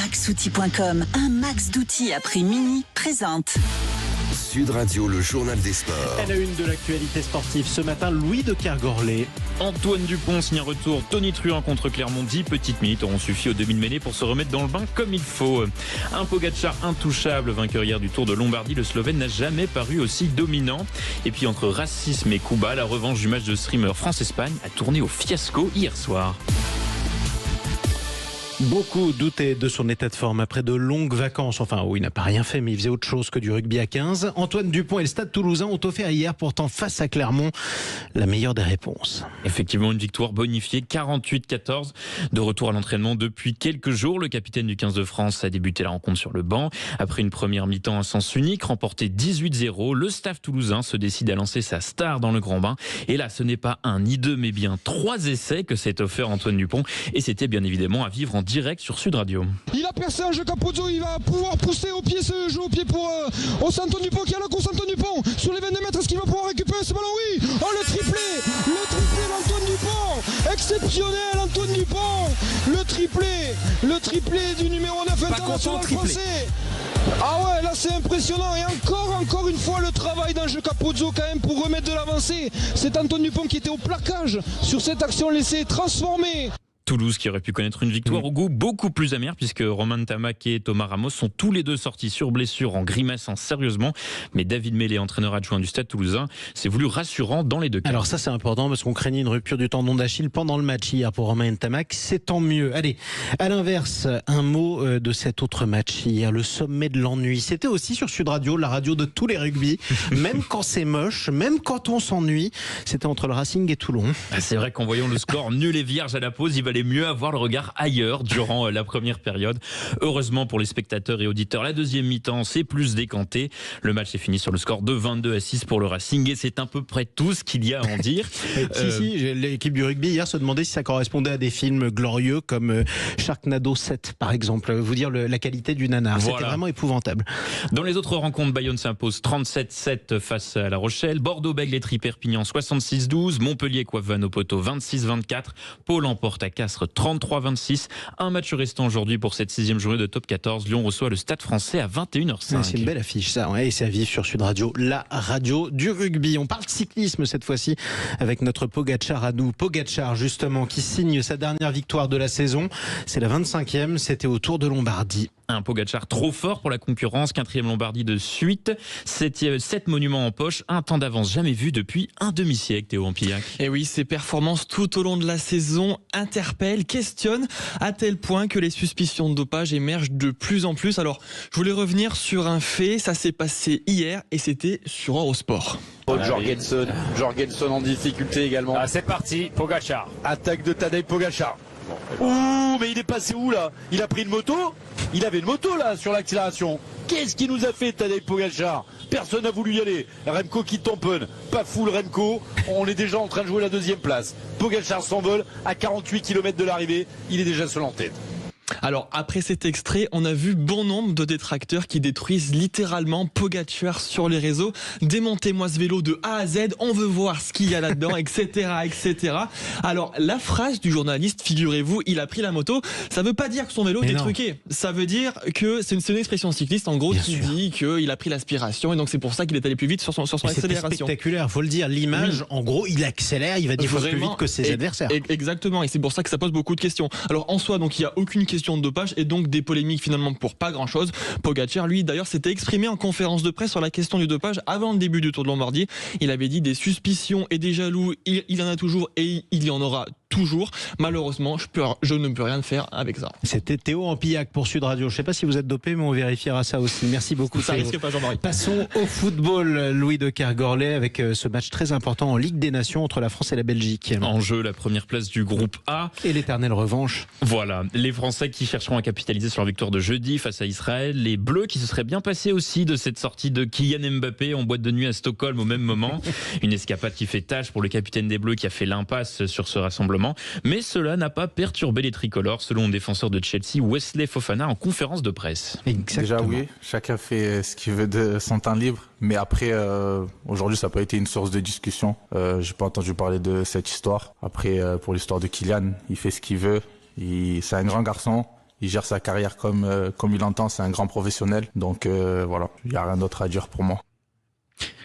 Maxoutil.com, un max d'outils à prix mini, présente. Sud Radio, le journal des sports. À la une de l'actualité sportive ce matin, Louis de Kergorlet. Antoine Dupont signe un retour. Tony Truant contre Clermont. 10 petites minutes auront suffi aux demi-mêlées pour se remettre dans le bain comme il faut. Un Pogačar intouchable, vainqueur hier du Tour de Lombardie. Le Slovène n'a jamais paru aussi dominant. Et puis entre racisme et coup bas, la revanche du match de streamer France-Espagne a tourné au fiasco hier soir. Beaucoup doutaient de son état de forme après de longues vacances. Enfin, il n'a pas rien fait, mais il faisait autre chose que du rugby à 15. Antoine Dupont et le Stade Toulousain ont offert hier, pourtant face à Clermont, la meilleure des réponses. Effectivement, une victoire bonifiée, 48-14. De retour à l'entraînement depuis quelques jours, le capitaine du 15 de France a débuté la rencontre sur le banc. Après une première mi-temps à sens unique, remporté 18-0, le staff toulousain se décide à lancer sa star dans le grand bain. Et là, ce n'est pas un ni deux, mais bien 3 essais que s'est offert Antoine Dupont. Et c'était bien évidemment à vivre en direct sur Sud Radio. Il a percé un jeu Capozzo, il va pouvoir pousser au pied ce jeu au pied pour Antoine Dupont qui a la course. Antoine Dupont sur les 22 mètres, est-ce qu'il va pouvoir récupérer ce ballon? Oui. Oh, le triplé d'Antoine Dupont, exceptionnel Antoine Dupont, le triplé du numéro 9 international français. Ah ouais, là c'est impressionnant. Et encore une fois le travail d'Ange Capozzo quand même pour remettre de l'avancée. C'est Antoine Dupont qui était au plaquage sur cette action laissée transformée. Toulouse qui aurait pu connaître une victoire au goût beaucoup plus amer puisque Romain Ntamak et Thomas Ramos sont tous les deux sortis sur blessure en grimaçant sérieusement. Mais David Mélé, entraîneur adjoint du Stade Toulousain, s'est voulu rassurant dans les deux cas. Alors ça c'est important parce qu'on craignait une rupture du tendon d'Achille pendant le match hier pour Romain Ntamak. C'est tant mieux. Allez, à l'inverse, un mot de cet autre match hier, le sommet de l'ennui. C'était aussi sur Sud Radio, la radio de tous les rugby. Même quand c'est moche, même quand on s'ennuie, c'était entre le Racing et Toulon. C'est vrai qu'en voyant le score nul et vierge à la pause, il valait mieux avoir le regard ailleurs durant la première période. Heureusement pour les spectateurs et auditeurs, la deuxième mi-temps s'est plus décantée. Le match est fini sur le score de 22-6 pour le Racing et c'est à peu près tout ce qu'il y a à en dire. Si, l'équipe du rugby hier se demandait si ça correspondait à des films glorieux comme Sharknado 7 par exemple. Vous dire la qualité du nanar, voilà. C'était vraiment épouvantable. Dans les autres rencontres, Bayonne s'impose 37-7 face à La Rochelle, Bordeaux-Bègles-les-Tris Perpignan 66-12, Montpellier-Coiffes-Vannes au poteau 26-24, Pau emporte à Castres 33-26. Un match restant aujourd'hui pour cette 6e journée de top 14. Lyon reçoit le Stade Français à 21h05. Ouais, c'est une belle affiche ça, ouais, et c'est à vivre sur Sud Radio, la radio du rugby. On parle de cyclisme cette fois-ci avec notre Pogačar à nous. Pogačar justement qui signe sa dernière victoire de la saison. C'est la 25e, c'était au Tour de Lombardie. Un Pogačar trop fort pour la concurrence, 4e Lombardie de suite, 7 monuments en poche, un temps d'avance jamais vu depuis un demi-siècle, Théo Ampillac. Et oui, ses performances tout au long de la saison interpellent, questionnent à tel point que les suspicions de dopage émergent de plus en plus. Alors, je voulais revenir sur un fait, ça s'est passé hier et c'était sur Eurosport. Jorgensen en difficulté également. Ah, c'est parti, Pogačar. Attaque de Tadej Pogačar. Ouh, mais il est passé où là? Il a pris une moto? Il avait une moto là sur l'accélération. Qu'est-ce qu'il nous a fait Tadej Pogačar? Personne n'a voulu y aller. Remco qui tamponne. Pas fou le Remco. On est déjà en train de jouer la 2e place. Pogačar s'envole à 48 km de l'arrivée. Il est déjà seul en tête. Alors après cet extrait, on a vu bon nombre de détracteurs qui détruisent littéralement Pogačar sur les réseaux. Démontez-moi ce vélo de A à Z, on veut voir ce qu'il y a là-dedans, etc., etc. Alors la phrase du journaliste, figurez-vous, il a pris la moto, ça veut pas dire que son vélo était truqué. Ça veut dire que c'est une expression cycliste en gros qui dit qu'il a pris l'aspiration et donc c'est pour ça qu'il est allé plus vite sur son accélération. C'est spectaculaire, faut le dire. L'image, en gros, il accélère, il va 10 fois plus vite que ses adversaires. Exactement, et c'est pour ça que ça pose beaucoup de questions. Alors en soi, donc il y a aucune question de dopage et donc des polémiques finalement pour pas grand chose. Pogačar, lui d'ailleurs, s'était exprimé en conférence de presse sur la question du dopage avant le début du Tour de Lombardie. Il avait dit des suspicions et des jaloux, il y en a toujours et il y en aura toujours. Malheureusement, je ne peux rien faire avec ça. C'était Théo Ampillac pour Sud Radio. Je ne sais pas si vous êtes dopé, mais on vérifiera ça aussi. Merci beaucoup. Ça risque pas, Jean-Marie. Passons au football, Louis de Kergorlet, avec ce match très important en Ligue des Nations entre la France et la Belgique. En jeu, la première place du groupe A. Et l'éternelle revanche. Voilà, les Français qui chercheront à capitaliser sur leur victoire de jeudi face à Israël. Les Bleus qui se seraient bien passés aussi de cette sortie de Kylian Mbappé en boîte de nuit à Stockholm au même moment. Une escapade qui fait tâche pour le capitaine des Bleus qui a fait l'impasse sur ce rassemblement. Mais cela n'a pas perturbé les tricolores, selon le défenseur de Chelsea, Wesley Fofana, en conférence de presse. Exactement. Déjà oui, chacun fait ce qu'il veut de son temps libre. Mais après, aujourd'hui, ça n'a pas été une source de discussion. J'ai pas entendu parler de cette histoire. Après, pour l'histoire de Kylian, il fait ce qu'il veut. C'est un grand garçon. il gère sa carrière comme il entend, c'est un grand professionnel. Donc voilà, il n'y a rien d'autre à dire pour moi.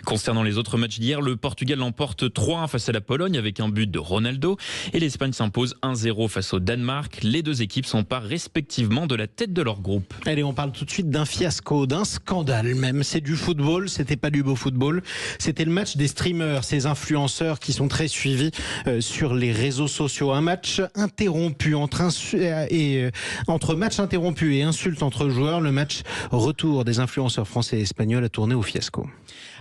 Concernant les autres matchs d'hier, le Portugal l'emporte 3-1 face à la Pologne avec un but de Ronaldo et l'Espagne s'impose 1-0 face au Danemark. Les deux équipes s'emparent respectivement de la tête de leur groupe. Allez, on parle tout de suite d'un fiasco, d'un scandale même. C'est du football, c'était pas du beau football. C'était le match des streamers, ces influenceurs qui sont très suivis sur les réseaux sociaux. Un match interrompu entre match interrompu et insultes entre joueurs. Le match retour des influenceurs français et espagnols a tourné au fiasco.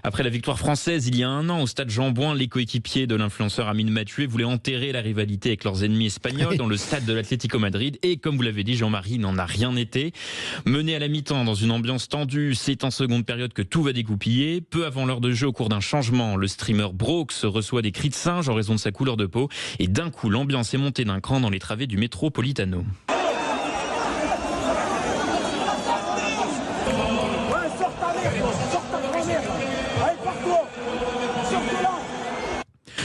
Après la victoire française il y a un an au stade Jean-Bouin, les coéquipiers de l'influenceur Amine Mathieu voulaient enterrer la rivalité avec leurs ennemis espagnols dans le stade de l'Atlético Madrid. Et comme vous l'avez dit, Jean-Marie, il n'en a rien été. Mené à la mi-temps dans une ambiance tendue, c'est en seconde période que tout va dégoupiller. Peu avant l'heure de jeu, au cours d'un changement, le streamer Brooks reçoit des cris de singe en raison de sa couleur de peau. Et d'un coup, l'ambiance est montée d'un cran dans les travées du Metropolitano.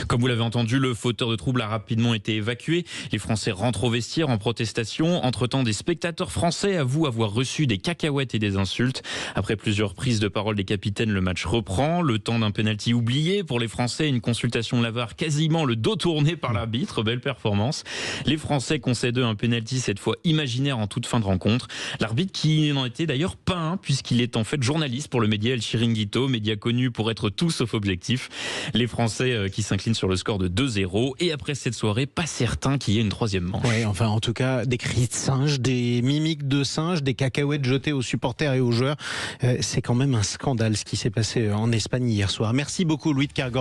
Comme vous l'avez entendu, le fauteur de trouble a rapidement été évacué. Les Français rentrent au vestiaire en protestation. Entre-temps, des spectateurs français avouent avoir reçu des cacahuètes et des insultes. Après plusieurs prises de parole des capitaines, le match reprend. Le temps d'un pénalty oublié pour les Français, une consultation de la VAR, quasiment le dos tourné par l'arbitre. Belle performance. Les Français concèdent un pénalty, cette fois imaginaire en toute fin de rencontre. L'arbitre qui n'en était d'ailleurs pas un, puisqu'il est en fait journaliste pour le média El Chiringuito, média connu pour être tout sauf objectif. Les Français qui s'inclinent sur le score de 2-0 et après cette soirée, pas certain qu'il y ait une troisième manche. Oui, enfin en tout cas, des cris de singe, des mimiques de singe, des cacahuètes jetées aux supporters et aux joueurs. C'est quand même un scandale ce qui s'est passé en Espagne hier soir. Merci beaucoup Louis de Kergor.